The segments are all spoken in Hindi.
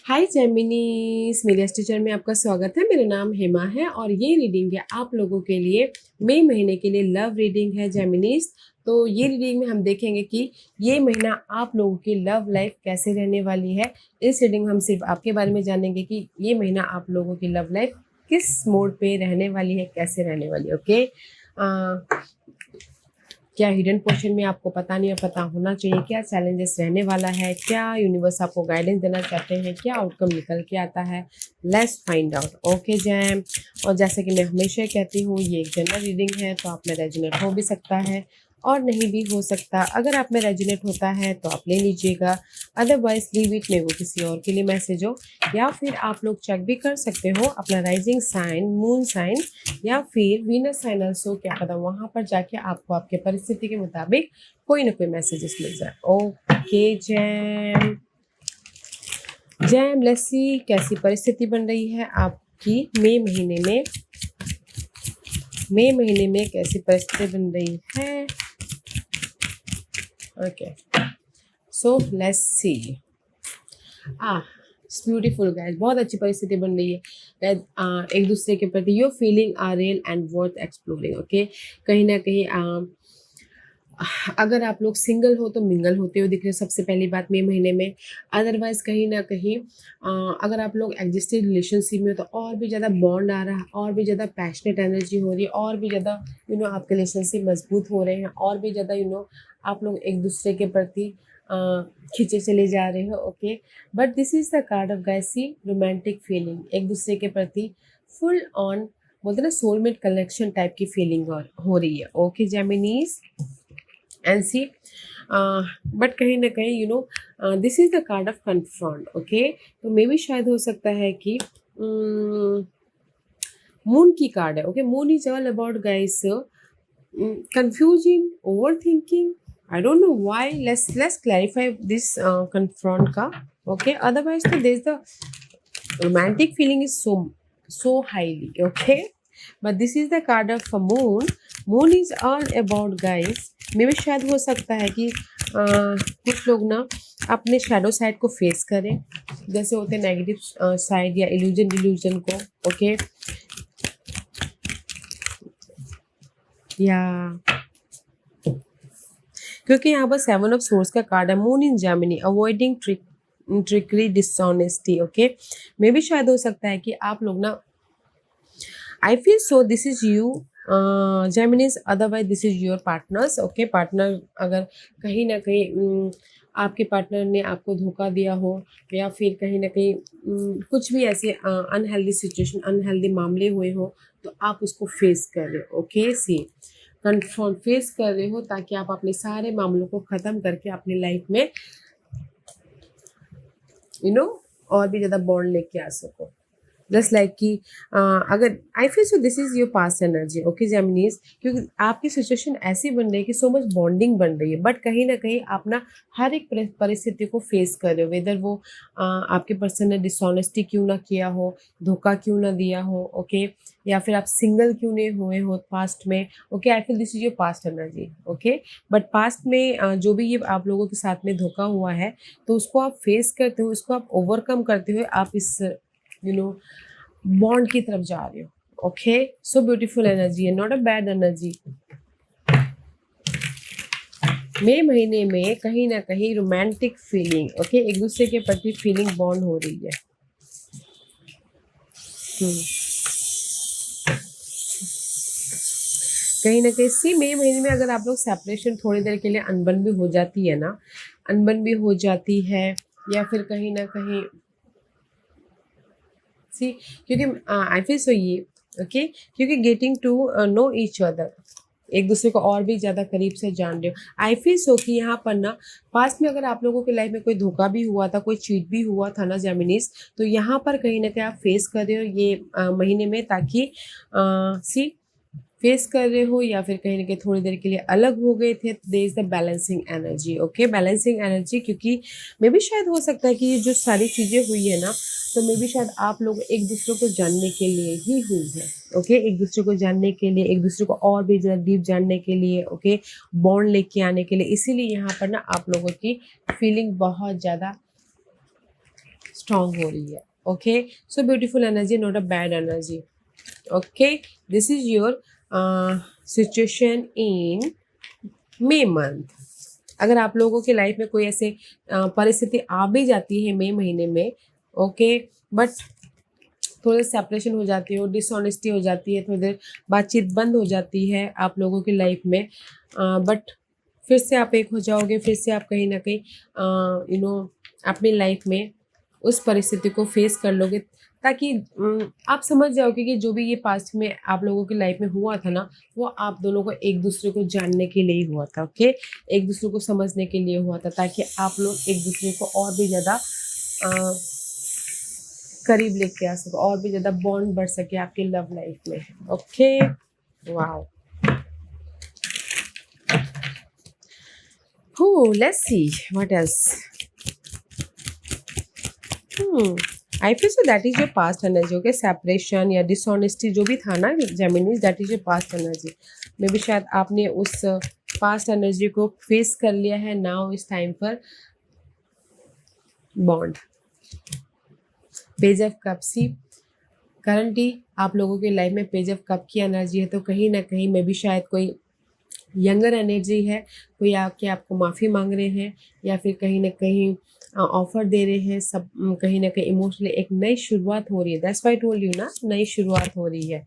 हाय जेमिनीज, मेरे टीचर में आपका स्वागत है। मेरा नाम हेमा है और ये रीडिंग है आप लोगों के लिए मई महीने के लिए लव रीडिंग है जेमिनीज। तो ये रीडिंग में हम देखेंगे कि ये महीना आप लोगों की लव लाइफ कैसे रहने वाली है। इस रीडिंग में हम सिर्फ आपके बारे में जानेंगे कि ये महीना आप लोगों की लव लाइफ किस मोड पे रहने वाली है, कैसे रहने वाली है। ओके, क्या हिडन पोर्शन में आपको पता नहीं है, पता होना चाहिए, क्या चैलेंजेस रहने वाला है, क्या यूनिवर्स आपको गाइडेंस देना चाहते हैं, क्या आउटकम निकल के आता है। Let's find out. Okay jam. और जैसे कि मैं हमेशा कहती हूँ, ये एक जनरल रीडिंग है, तो आप में रेजोनेट हो भी सकता है और नहीं भी हो सकता। अगर आप में रेजोनेट होता है तो आप ले लीजिएगा, अदरवाइज लीव इट में, वो किसी और के लिए मैसेज हो। या फिर आप लोग चेक भी कर सकते हो अपना राइजिंग साइन, मून साइन या फिर वीनस साइन ऑल्सो, क्या पता वहां पर जाके आपको आपके परिस्थिति के मुताबिक कोई ना कोई मैसेजेस मिल जाए। Okay jam. Jam let's see कैसी परिस्थिति बन रही है आपकी मई महीने में। मई महीने में कैसी परिस्थिति बन रही है। Okay so let's see. Beautiful guys, बहुत अच्छी परिस्थिति बन रही है गाइस। एक दूसरे के प्रति your feeling are real and worth exploring. Okay, कहीं ना कहीं अगर आप लोग सिंगल हो तो मिंगल होते हुए दिख रहे हो, सबसे पहली बात मई महीने में। अदरवाइज कहीं ना कहीं अगर आप लोग एग्जिस्टिंग रिलेशनशिप में हो तो और भी ज़्यादा बॉन्ड आ रहा है, और भी ज़्यादा पैशनेट एनर्जी हो रही है, और भी ज़्यादा आपके रिलेशनशिप मजबूत हो रहे हैं, और भी ज़्यादा आप लोग एक दूसरे के प्रति खींचे चले जा रहे हो। Okay, but this is the card of गैसी रोमांटिक फीलिंग, एक दूसरे के प्रति फुल ऑन बोलते ना सोलमेट कनेक्शन टाइप की फीलिंग हो रही है। Okay Geminis and see, but कहीं ना कहीं this is the card of confront. Okay, तो मे भी शायद हो सकता है कि मून की कार्ड है। Okay, moon is all about guys confusing, over thinking. I don't know why. Let's clarify this confront ka. Okay, otherwise so there's the romantic feeling is so highly. Okay, but this is the card of a moon. Moon is all about guys, मे भी शायद हो सकता है कि कुछ लोग ना अपने शेडो साइड को फेस करें, जैसे होते हैं नेगेटिव साइड या इल्यूजन को। ओके, या क्योंकि यहाँ पर 7 ऑफ सोर्स का कार्ड है, moon in Gemini, avoiding trickery dishonesty. Okay, maybe शायद हो सकता है कि आप लोग ना, I feel so this is you Geminis, otherwise this is your partner's. Okay, partner अगर कहीं ना कहीं आपके पार्टनर ने आपको धोखा दिया हो, या फिर कहीं ना कहीं कुछ भी ऐसे अनहेल्दी सिचुएशन, अनहेल्दी मामले हुए हो, तो आप उसको फेस कर रहे हो। ओके, सी कन्फ्रंट फेस कर रहे हो, ताकि आप अपने सारे मामलों को ख़त्म करके अपनी लाइफ में और भी ज़्यादा बॉन्ड लेके आ सको। जस्ट लाइक कि अगर I feel so this is your past energy. Okay Geminis, क्योंकि आपकी सिचुएशन ऐसी बन रही है कि सो मच बॉन्डिंग बन रही है, बट कहीं ना कहीं आप ना हर एक परिस्थिति को फेस कर रहे हो, वेदर वो आपके पर्सन ने डिसऑनेस्टी क्यों ना किया हो, धोखा क्यों ना दिया हो। ओके, या फिर आप सिंगल क्यों नहीं हुए हो पास्ट में। Okay, I feel this is your past energy. Okay, but past में जो भी ये आप लोगों के साथ में धोखा हुआ है, तो उसको आप फेस करते हो, उसको आप ओवरकम करते हुए आप इस बॉन्ड की तरफ जा रहे हो। ओके, सो ब्यूटीफुल एनर्जी है, नॉट अ बैड एनर्जी। मई महीने में कहीं ना कहीं रोमांटिक फीलिंग, ओके, एक दूसरे के प्रति फीलिंग बॉन्ड हो रही है। कहीं ना कहीं सी मई महीने में अगर आप लोग सेपरेशन थोड़ी देर के लिए अनबन भी हो जाती है ना, अनबन भी हो जाती है, या फिर कहीं ना कहीं सी, क्योंकि आई फील सो ये ओके, क्योंकि getting to know each other, एक दूसरे को और भी ज़्यादा करीब से जान रहे हो। आई फील सो कि यहाँ पर ना पास्ट में अगर आप लोगों की लाइफ में कोई धोखा भी हुआ था, कोई चीट भी हुआ था ना जेमिनीज, तो यहाँ पर कहीं ना कहीं आप फेस कर रहे हो ये महीने में, ताकि सी फेस कर रहे हो, या फिर कहीं ना कहीं थोड़ी देर के लिए अलग हो गए थे। There is the balancing energy. Okay, balancing energy, क्योंकि मे भी शायद हो सकता है कि ये जो सारी चीज़ें हुई है ना, तो मे भी शायद आप लोग एक दूसरे को जानने के लिए ही हुई है। ओके, एक दूसरे को जानने के लिए, एक दूसरे को और भी ज़्यादा डीप जानने के लिए, ओके, बॉन्ड लेके आने के लिए, इसीलिए यहाँ पर ना आप लोगों की फीलिंग बहुत ज़्यादा स्ट्रांग हो रही है। Okay, so beautiful energy, not a bad energy. Okay, this is your situation in May month. अगर आप लोगों की लाइफ में कोई ऐसे परिस्थिति आ भी जाती है मई महीने में, ओके, बट थोड़े सेपरेशन हो जाती है, डिसऑनेस्टी हो जाती है, थोड़ी देर बातचीत बंद हो जाती है आप लोगों की लाइफ में, बट फिर से आप एक हो जाओगे, फिर से आप कहीं ना कहीं अपनी लाइफ में उस परिस्थिति को फेस कर लोगे, ताकि आप समझ जाओगे कि जो भी ये पास्ट में आप लोगों की लाइफ में हुआ था ना, वो आप दोनों को एक दूसरे को जानने के लिए ही हुआ था। ओके, एक दूसरे को समझने के लिए हुआ था, ताकि आप लोग एक दूसरे को और भी ज़्यादा करीब लेके आ सको, और भी ज़्यादा बॉन्ड बढ़ सके आपकी लव लाइफ में। Okay, wow, let's see what else. I feel so that is your past energy. Okay, separation या डिसऑनेस्टी जो भी था ना Geminis, that is your past energy. Maybe शायद आपने उस पास्ट एनर्जी को फेस कर लिया है, नाउ इस टाइम पर bond. Page of cups, see currently आप लोगों के लाइफ में पेज ऑफ कप की एनर्जी है, तो कहीं ना कहीं मे बी शायद कोई यंगर एनर्जी है, कोई आके आपको माफ़ी मांग रहे हैं, या फिर कहीं ना कहीं ऑफर दे रहे हैं, सब कहीं ना कहीं इमोशनली एक नई शुरुआत हो रही है। That's why I told you ना, नई शुरुआत हो रही है।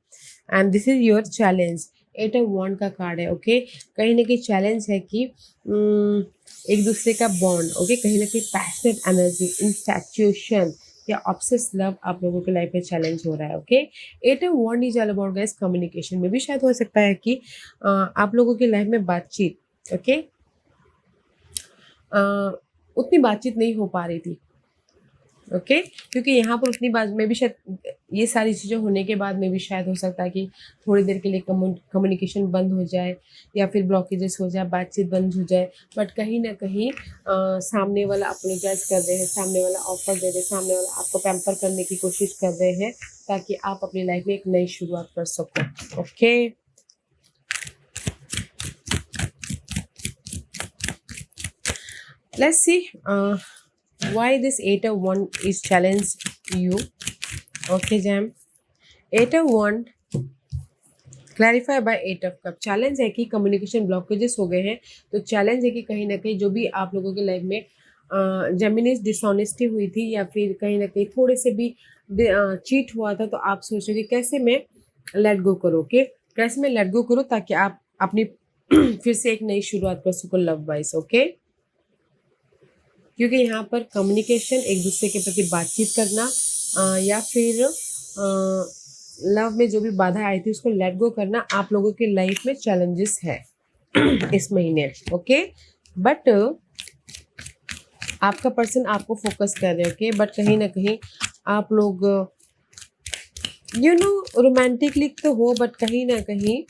And this is your challenge. 8 of wands का कार्ड है। ओके, कहीं ना कहीं चैलेंज है कि एक दूसरे का बॉन्ड, ओके, कहीं ना कहीं पैशनेट एनर्जी, इंफैक्चुएशन या ऑब्सेस लव आप लोगों के लाइफ में चैलेंज हो रहा है। Okay, 8 of wand is all about guys communication में भी शायद हो सकता है कि आप लोगों की लाइफ में बातचीत, ओके, उतनी बातचीत नहीं हो पा रही थी। ओके, क्योंकि यहाँ पर उतनी बात में भी शायद ये सारी चीज़ें होने के बाद में भी शायद हो सकता है कि थोड़ी देर के लिए कम्युनिकेशन बंद हो जाए, या फिर ब्लॉकेजेस हो जाए, बातचीत बंद हो जाए, बट कहीं ना कहीं सामने वाला अपोलोजाइज कर रहे हैं, सामने वाला ऑफर दे रहे हैं, सामने वाला आपको पैम्पर करने की कोशिश कर रहे हैं, ताकि आप अपनी लाइफ में एक नई शुरुआत कर सको। Okay, let's see why this 8 of wand is challenge you. Okay jam, 8 of wand clarify by 8 of cup. Challenge है कि कम्युनिकेशन ब्लॉकेजेस हो गए हैं, तो चैलेंज है कि कहीं ना कहीं जो भी आप लोगों की लाइफ में जेमिनीज डिसऑनेस्टी हुई थी, या फिर कहीं ना कहीं थोड़े से भी चीट हुआ था, तो आप सोच रहे कि कैसे मैं लेट गो करूँ। ओके, कैसे मैं लेट गो करूँ ताकि आप अपनी फिर से एक नई शुरुआत कर सको लव वाइज। ओके, क्योंकि यहाँ पर कम्युनिकेशन, एक दूसरे के प्रति बातचीत करना, या फिर लव में जो भी बाधा आई थी उसको लेट गो करना आप लोगों की लाइफ में चैलेंजेस है इस महीने। ओके, बट आपका पर्सन आपको फोकस कर रहे हैं। ओके, बट कहीं ना कहीं आप लोग रोमांटिकली तो हो, बट कहीं ना कहीं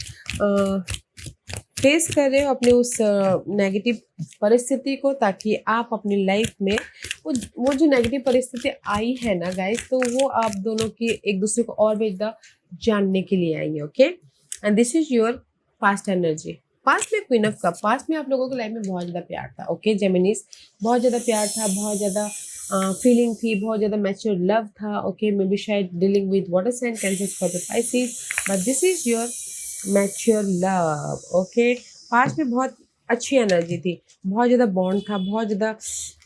फेस कर रहे हो अपने उस नेगेटिव परिस्थिति को, ताकि आप अपनी लाइफ में वो जो नेगेटिव परिस्थिति आई है ना गाइस, तो वो आप दोनों की एक दूसरे को और भी ज़्यादा जानने के लिए आई है। Okay, and this is your past energy. Past में क्वीन ऑफ कप, पास्ट में आप लोगों की लाइफ में बहुत ज़्यादा प्यार था। ओके जेमिनीज, बहुत ज़्यादा प्यार था, बहुत ज़्यादा फीलिंग थी, बहुत ज़्यादा मैच्योर लव था। ओके, मे बी शायद dealing with water sign, cancer, Scorpio, Pisces, but this is your mature love. Okay, past में बहुत अच्छी एनर्जी थी, बहुत ज़्यादा बॉन्ड था, बहुत ज़्यादा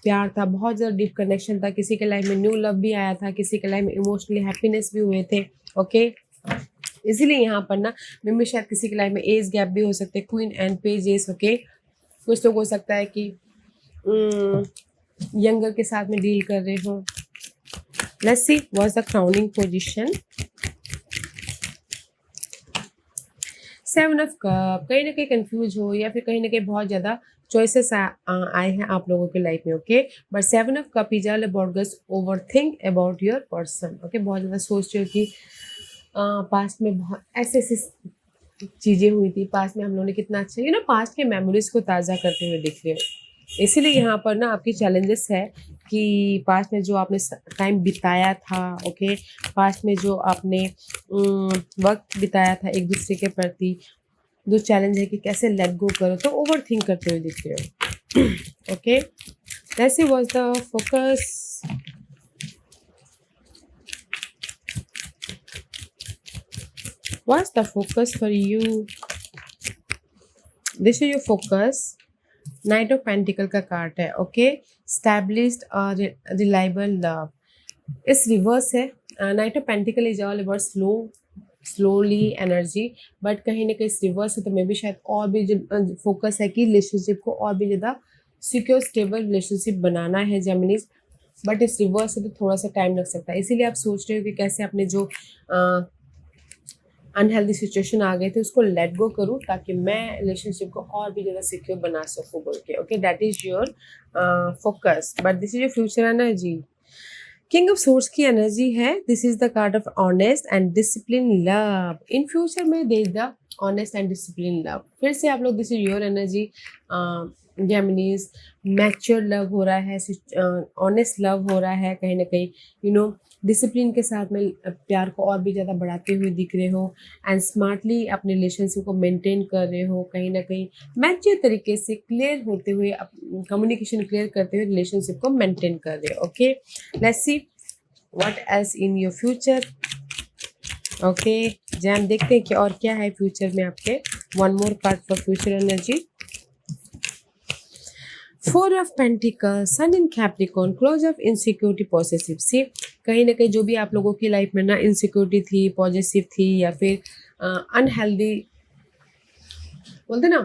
प्यार था, बहुत ज़्यादा डीप कनेक्शन था, किसी के लाइफ में न्यू लव भी आया था, किसी के लाइफ में इमोशनली हैप्पीनेस भी हुए थे। ओके, इसीलिए यहाँ पर ना मे बी शायद किसी के लाइफ में एज गैप भी हो सकते हैं, queen and page age. Okay, कुछ लोग हो सकता है कि यंगर के साथ में डील कर रहे हो। Let's see what's the crowning position. 7 of cup, कहीं ना कहीं कंफ्यूज हो, या फिर कहीं ना कहीं बहुत ज़्यादा चॉइसेस आए हैं आप लोगों की लाइफ में। Okay, but 7 of cup is all about guys over think about your person. Okay, बहुत ज़्यादा सोच रहे हो कि पास्ट में बहुत ऐसे ऐसी चीज़ें हुई थी, पास्ट में हम लोगों ने कितना अच्छा पास्ट के मेमोरीज को ताज़ा करते हुए दिख रहे हो। इसीलिए यहाँ पर ना आपकी चैलेंजेस है कि पास्ट में जो आपने टाइम बिताया था, ओके, पास्ट में जो आपने वक्त बिताया था एक दूसरे के प्रति, जो चैलेंज है कि कैसे लेट गो करो, तो ओवर थिंक करते हुए दिख रहे हो। Okay, let's see what's the focus What's the focus for you? This is your focus. Night of pentacle का कार्ड है. ओके, स्टैब्लिश्ड और रिलायबल लव. इस रिवर्स है. Knight of pentacle is all about slowly energy, but कहीं ना कहीं इस रिवर्स है तो मे भी शायद और भी जो फोकस है कि रिलेशनशिप को और भी ज़्यादा सिक्योर स्टेबल रिलेशनशिप बनाना है जेमिनीज. बट इस रिवर्स से तो थोड़ा सा टाइम लग सकता है, इसीलिए आप सोच रहे हो कि कैसे अपने जो अनहेल्दी सिचुएशन आ गए थे उसको लेट गो करूँ ताकि मैं रिलेशनशिप को और भी ज़्यादा सिक्योर बना सकूँ बोल के. Okay, that is your focus, but this is your future energy. King of swords की एनर्जी है. This is the card of honest and discipline love. In future में they the honest and discipline love. फिर से आप लोग, this is your energy Geminis. Mature love हो रहा है, ऑनेस्ट लव हो रहा है, कहीं ना कहीं यू नो डिसिप्लिन के साथ में प्यार को और भी ज़्यादा बढ़ाते हुए दिख रहे हो एंड स्मार्टली अपने रिलेशनशिप को मेंटेन कर रहे हो, कहीं ना कहीं मैच्योर तरीके से क्लियर होते हुए कम्युनिकेशन क्लियर करते हुए रिलेशनशिप को मेंटेन कर रहे हो. Okay, let's see what else in your future. Okay, gem देखते हैं कि और क्या है फ्यूचर में आपके. One more card for future energy. Four of pentacle, sun in Capricorn, close of insecurity, possessive. See, कहीं ना कहीं जो भी आप लोगों की लाइफ में ना इनसिक्योरिटी थी, पॉजिटिव थी या फिर अनहेल्दी बोलते ना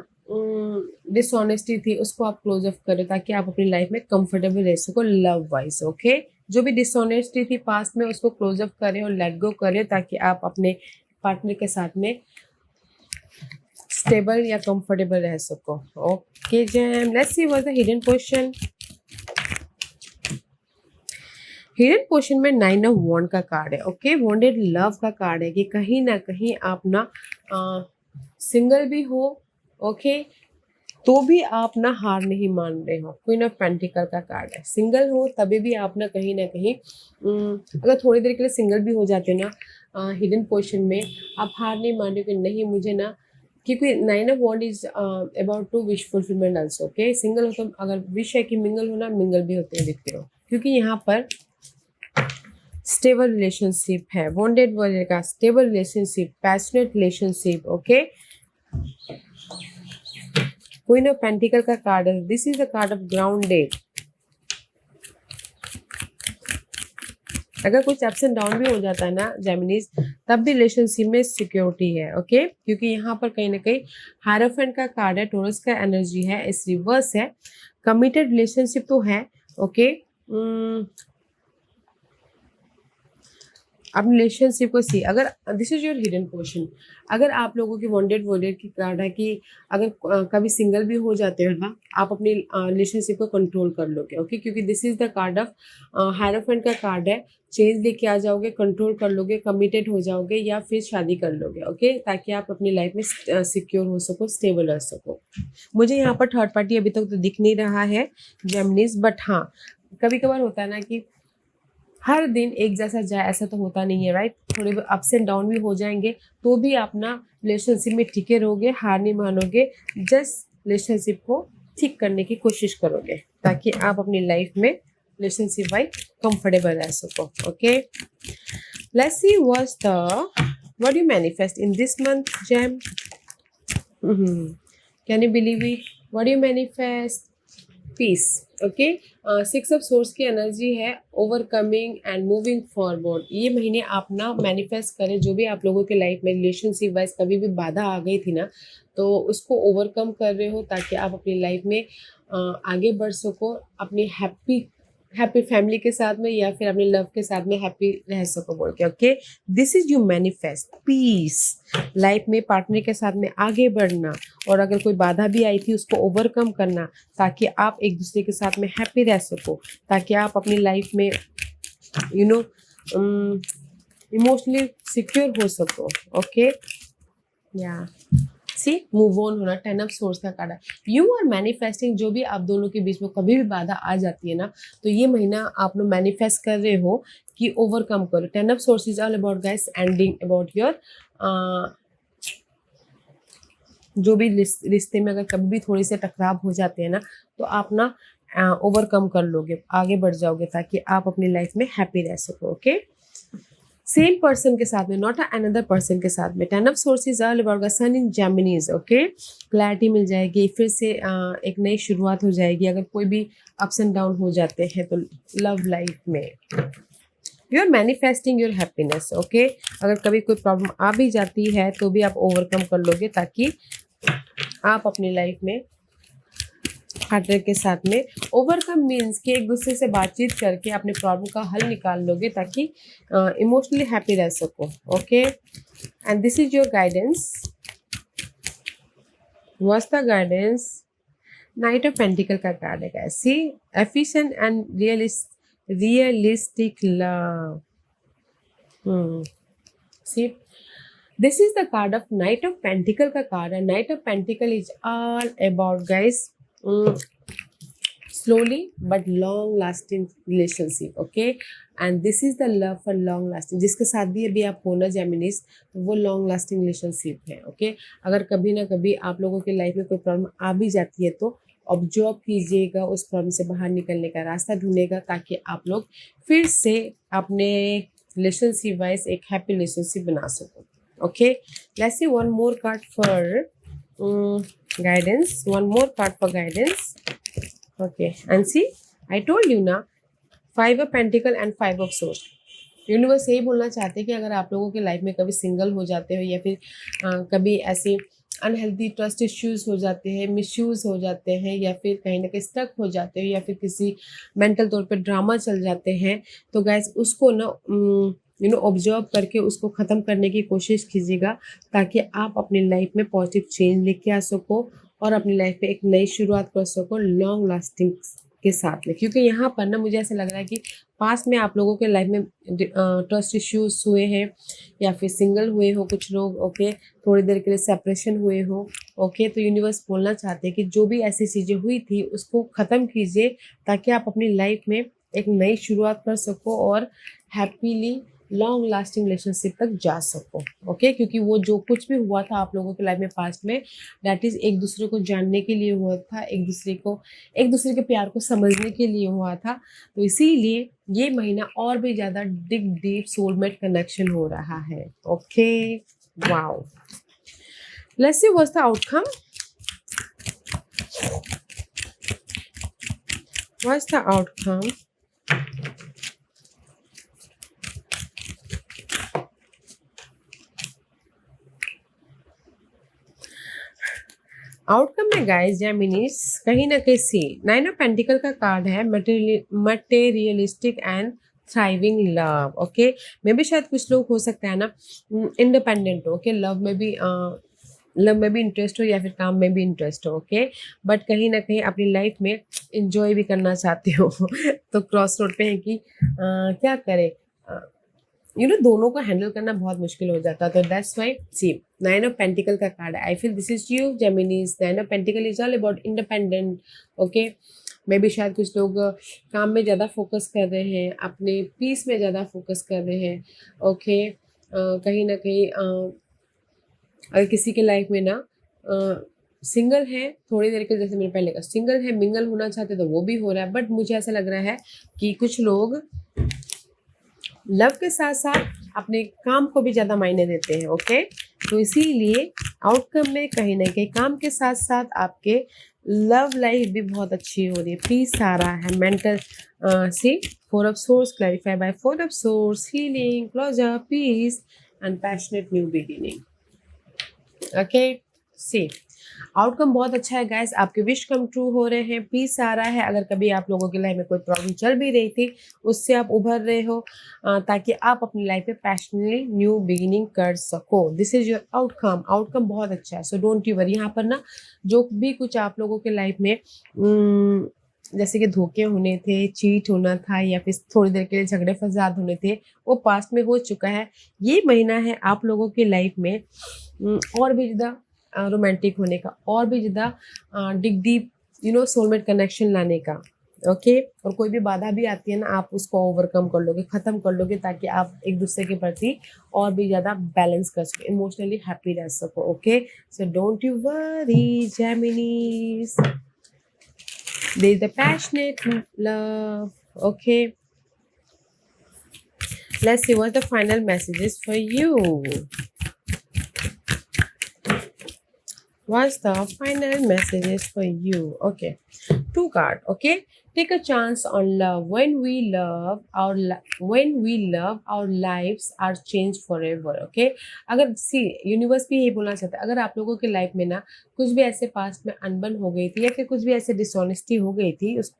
डिसऑनेस्टी थी, उसको आप क्लोज ऑफ करो ताकि आप अपनी लाइफ में कंफर्टेबल रह सको लव वाइज. ओके, जो भी डिसऑनेस्टी थी पास्ट में उसको क्लोज ऑफ करें और लेट गो करें ताकि आप अपने पार्टनर के साथ में स्टेबल या कंफर्टेबल रह सको. Okay jam, let's see what the hidden question. Hidden question में 9 ऑफ वॉन्ड का कार्ड है. ओके, वॉन्डेड लव का कार्ड है कि कहीं ना कहीं आप ना सिंगल भी हो, ओके, तो भी आप ना हार नहीं मान रहे हो. क्वीन ऑफ पेंटिकल का कार्ड है. सिंगल हो तभी भी आप ना कहीं अगर थोड़ी देर के लिए सिंगल भी हो जाते हो ना हिडन क्वेश्चन में, आप हार नहीं मान रहे हो कि नहीं मुझे ना, क्योंकि 9 of wand is about to wish fulfilment also. Okay, single हो तो अगर विश है कि मिंगल हो ना, मिंगल भी होते हैं दिखते हो, क्योंकि यहाँ पर स्टेबल रिलेशनशिप है. वॉन्डेड वर्ल्ड का stable relationship, passionate relationship. Okay, queen of pentacle का कार्ड है. This is the card of grounded. अगर कुछ अप्स एंड डाउन भी हो जाता है ना जेमिनीज, तब भी रिलेशनशिप में सिक्योरिटी है. ओके, क्योंकि यहाँ पर कहीं ना कहीं हायरोफेंट का कार्ड है, टोरस का एनर्जी है, इस रिवर्स है. कमिटेड रिलेशनशिप तो है. ओके, आप रिलेशनशिप को सी, अगर this is your hidden question, अगर आप लोगों की वॉन्टेड वॉन्टेड की कार्ड है कि अगर कभी सिंगल भी हो जाते हो ना, आप अपनी रिलेशनशिप को कंट्रोल कर लोगे. ओके, क्योंकि this is the card of hierophant का कार्ड है. चेंज लेके आ जाओगे, कंट्रोल कर लोगे, कमिटेड हो जाओगे या फिर शादी कर लोगे. ओके, ताकि आप अपनी लाइफ में सिक्योर हो सको, स्टेबल रह सको. मुझे यहाँ पर थर्ड पार्टी अभी तक तो दिख नहीं रहा है जेमिनीज, बट हाँ कभी कभार होता है ना कि हर दिन एक जैसा जाए, ऐसा तो होता नहीं है, राइट. थोड़े अप्स एंड डाउन भी हो जाएंगे तो भी आप ना रिलेशनशिप में टिके रहोगे, हार नहीं मानोगे, जस्ट रिलेशनशिप को ठीक करने की कोशिश करोगे ताकि आप अपनी लाइफ में रिलेशनशिप वाइज कंफर्टेबल रह सको. Okay, let's see what you manifest in this month jam. Can you believe it? What you manifest? Peace. Okay, 6 of swords की एनर्जी है, ओवरकमिंग एंड मूविंग फॉरवर्ड. ये महीने आप ना मैनिफेस्ट करें जो भी आप लोगों के लाइफ में रिलेशनशिप वाइज कभी भी बाधा आ गई थी ना, तो उसको ओवरकम कर रहे हो ताकि आप अपनी लाइफ में आगे बढ़ सको, अपनी हैप्पी फैमिली के साथ में या फिर अपने लव के साथ में हैप्पी रह सको बोल के. Okay, this is you manifest peace. Life में पार्टनर के साथ में आगे बढ़ना और अगर कोई बाधा भी आई थी उसको ओवरकम करना ताकि आप एक दूसरे के साथ में हैप्पी रह सको, ताकि आप अपनी लाइफ में इमोशनली सिक्योर हो सको. ओके, या सी मूव ऑन होना. 10 ऑफ सोर्स का कार्ड है. You are manifesting. जो भी आप दोनों के बीच में कभी भी बाधा आ जाती है ना, तो ये महीना आप लोग मैनिफेस्ट कर रहे हो कि ओवरकम करो. 10 of source is all about guys ending about your जो भी रिश्ते में अगर कभी भी थोड़ी से टकराव हो जाते हैं ना, तो आप ना ओवरकम कर लोगे, आगे बढ़ जाओगे ताकि आप अपनी लाइफ में हैप्पी रह सको. ओके, सेम पर्सन के साथ में, नॉट अनदर पर्सन के साथ में। 10 of swords all about sun in Geminis, okay. Clarity मिल जाएगी, फिर से एक नई शुरुआत हो जाएगी। अगर कोई भी अप्स एंड डाउन हो जाते हैं तो लव लाइफ में, you are manifesting your happiness, okay. अगर कभी कोई प्रॉब्लम आ भी जाती है तो भी आप ओवरकम कर लोगे, ताकि आप अपनी लाइफ में पार्टनर के साथ में ओवरकम मीन्स कि एक दूसरे से बातचीत करके अपने प्रॉब्लम का हल निकाल लोगे, ताकि इमोशनली हैप्पी रह सको, okay. And this is your guidance. What's the guidance? Knight of pentacle का कार्ड है guys. See, efficient and realistic love. See, this is the card of knight of pentacle का कार्ड है। Knight of pentacle is all about guys slowly but long lasting relationship, okay, and this is the love for long lasting। जिसके साथ भी अभी आप हो ना जेमिनीज, तो वो लॉन्ग लास्टिंग रिलेशनशिप है, ओके। अगर कभी ना कभी आप लोगों की लाइफ में कोई प्रॉब्लम आ भी जाती है तो ऑब्जर्व कीजिएगा, उस प्रॉब्लम से बाहर निकलने का रास्ता ढूंढेगा, ताकि आप लोग फिर से अपने रिलेशनशिप वाइज एक हैप्पी रिलेशनशिप बना सको, okay. Let's C one more card for guidance, one more card for guidance, okay। and see, I told you ना, 5 of Pentacle and 5 of Swords। Universe यही बोलना चाहते हैं कि अगर आप लोगों के लाइफ में कभी सिंगल हो जाते हो, या फिर कभी ऐसे अनहेल्दी ट्रस्ट इश्यूज हो जाते हैं, मिसयूज हो जाते हैं, या फिर कहीं ना कहीं स्टक हो जाते हो, या फिर किसी मेंटल तौर पे ड्रामा चल जाते हैं, तो गैस उसको ना ऑब्जर्व करके उसको ख़त्म करने की कोशिश कीजिएगा, ताकि आप अपनी लाइफ में पॉजिटिव चेंज लेके आ सको और अपनी लाइफ में एक नई शुरुआत कर सको लॉन्ग लास्टिंग के साथ में। क्योंकि यहाँ पर ना मुझे ऐसा लग रहा है कि पास में आप लोगों के लाइफ में ट्रस्ट इश्यूज हुए हैं, या फिर सिंगल हुए हो कुछ लोग, ओके, थोड़ी देर के लिए सेपरेशन हुए हो, ओके। तो यूनिवर्स बोलना चाहते हैं कि जो भी ऐसी चीज़ें हुई थी उसको ख़त्म कीजिए, ताकि आप अपनी लाइफ में एक नई शुरुआत कर सको और हैप्पीली लॉन्ग लास्टिंग रिलेशनशिप तक जा सको, ओके। क्योंकि वो जो कुछ भी हुआ था आप लोगों के लाइफ में पास्ट में, दैट इज़ एक दूसरे को जानने के लिए हुआ था, एक दूसरे के प्यार को समझने के लिए हुआ था। तो इसीलिए ये महीना और भी ज़्यादा डीप सोलमेट कनेक्शन हो रहा है, okay. Wow, let's see what's the outcome. What's the outcome? Outcome में गाइस जेमिनीज कहीं ना कहीं सी 9 ऑफ पेंटिकल का कार्ड है, materialistic and thriving love, okay. Maybe शायद कुछ लोग हो सकता है ना इंडिपेंडेंट हो, ओके, लव में भी इंटरेस्ट हो, या फिर काम में भी इंटरेस्ट हो, ओके, बट कहीं ना कहीं अपनी लाइफ में इंजॉय भी करना चाहते हो तो क्रॉस रोड पे है कि क्या करें, दोनों को हैंडल करना बहुत मुश्किल हो जाता है। तो that's why see 9 of pentacle का कार्ड है। I feel this is you Geminis. 9 of pentacle is all about independent, okay. Maybe शायद कुछ लोग काम में ज़्यादा फोकस कर रहे हैं, अपने पीस में ज़्यादा फोकस कर रहे हैं, ओके। कहीं ना कहीं अगर किसी के लाइफ में ना सिंगल है थोड़ी देर के, जैसे मैंने पहले कहा सिंगल है, मिंगल होना चाहते तो वो भी हो रहा है, बट मुझे ऐसा लग रहा है कि कुछ लोग लव के साथ साथ अपने काम को भी ज़्यादा मायने देते हैं, ओके। तो इसीलिए आउटकम में कहीं ना कहीं काम के साथ साथ आपके लव लाइफ भी बहुत अच्छी हो रही है, पीस आ रहा है, mental see 4 of swords clarify by 4 of swords, healing, closure, peace and passionate new beginning, okay. See outcome बहुत अच्छा है गाइस, आपके विश कम ट्रू हो रहे हैं, पीस आ रहा है। अगर कभी आप लोगों की लाइफ में कोई प्रॉब्लम चल भी रही थी, उससे आप उभर रहे हो, ताकि आप अपनी लाइफ में पैशनली न्यू बिगिनिंग कर सको। This is your outcome. Outcome बहुत अच्छा है, सो डोंट यू वरी। यहाँ पर ना जो भी कुछ आप लोगों के लाइफ में जैसे कि धोखे होने थे, चीट होना था, या फिर थोड़ी देर के लिए झगड़े फसाद होने थे, वो पास्ट में हो चुका है। ये महीना है आप लोगों की लाइफ में और भी ज़्यादा रोमांटिक होने का, और भी ज़्यादा डीप सोलमेट कनेक्शन लाने का, ओके। और कोई भी बाधा भी आती है ना, आप उसको ओवरकम कर लोगे, ख़त्म कर लोगे, ताकि आप एक दूसरे के प्रति और भी ज़्यादा बैलेंस कर सको, इमोशनली हैप्पी रह सको, okay. So don't you worry Geminis, there is the passionate love, okay. Let's see what the final messages for you. What's the final messages for you? Okay, 2 card. Okay, take a chance on love. When we love our lives are changed forever. Okay, अगर सी यूनिवर्स भी यही बोलना चाहता है, अगर आप लोगों की लाइफ में ना कुछ भी ऐसे पास्ट में अनबन हो गई थी या फिर कुछ भी ऐसे डिसऑनेस्टी हो गई थी, उस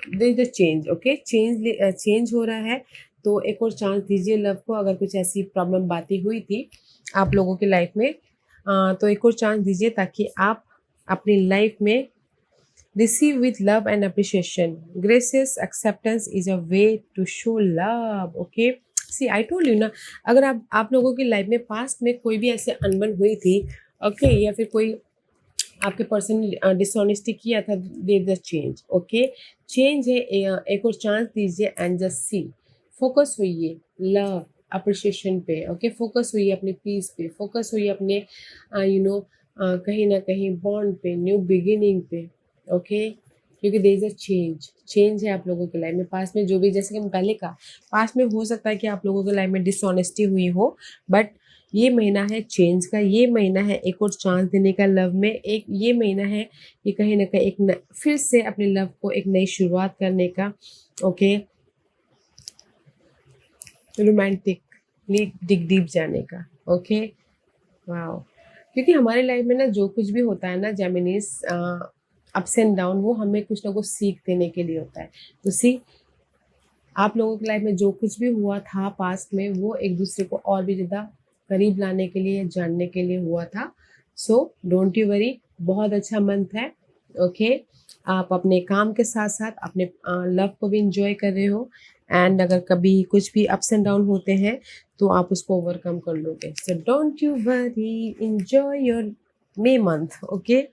there is a change. Okay, change हो रहा है, तो एक और चांस दीजिए लव को. अगर कुछ ऐसी प्रॉब्लम बातें हुई थी आप लोगों की लाइफ में, तो एक और चांस दीजिए ताकि आप अपनी लाइफ में receive with love and appreciation. Gracious acceptance is a way to show love. Okay, see I told you ना, अगर आप लोगों की लाइफ में पास्ट में कोई भी ऐसे अनबन हुई थी, ओके, या फिर कोई आपके पर्सन डिसऑनेस्टी किया था, दे द चेंज. ओके, चेंज है. एक और चांस दीजिए एंड जस्ट सी. फोकस होइए लव अप्रिशिएशन पे. ओके, फोकस हुई अपने पीस पे, फोकस हुई अपने कहीं ना कहीं बॉन्ड पे, न्यू बिगिनिंग पे. ओके, क्योंकि देयर इज अ चेंज है आप लोगों की लाइफ में. पास्ट में जो भी, जैसे कि मैं पहले कहा, पास्ट में हो सकता है कि आप लोगों की लाइफ में डिसऑनेस्टी हुई हो, बट ये महीना है चेंज का. ये महीना है एक और चांस देने का लव में. एक ये महीना है कि कहीं ना कहीं फिर से अपने लव को एक नई शुरुआत करने का. ओके, रोमांटिकली डिग डीप जाने का. Okay, wow. क्योंकि हमारे लाइफ में ना जो कुछ भी होता है ना जेमिनीज, अप्स एंड डाउन, वो हमें कुछ ना कुछ सीख देने के लिए होता है. तो सी, आप लोगों की लाइफ में जो कुछ भी हुआ था पास्ट में, वो एक दूसरे को और भी ज़्यादा करीब लाने के लिए, जानने के लिए हुआ था. सो डोंट यू वरी, बहुत अच्छा मंथ है. ओके, आप अपने काम के साथ साथ अपने लव को भी इंजॉय कर रहे हो. एंड अगर कभी कुछ भी अप्स एंड डाउन होते हैं तो आप उसको ओवरकम कर लोगे. So don't you worry, enjoy your May month. Okay,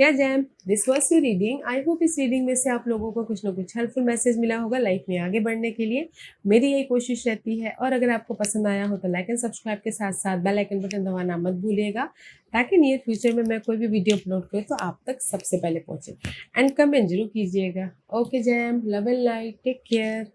yeah gem, this was your reading. I hope इस रीडिंग में से आप लोगों को कुछ ना कुछ हेल्पफुल मैसेज मिला होगा लाइफ में आगे बढ़ने के लिए. मेरी यही कोशिश रहती है. और अगर आपको पसंद आया हो तो लाइक एंड सब्सक्राइब के साथ साथ बेल आइकन बटन दबाना मत भूलिएगा, ताकि नियर फ्यूचर में मैं कोई भी वीडियो अपलोड करूँ तो आप तक सबसे पहले पहुँचे. एंड कमेंट जरूर कीजिएगा. Okay jam, love and light, take care.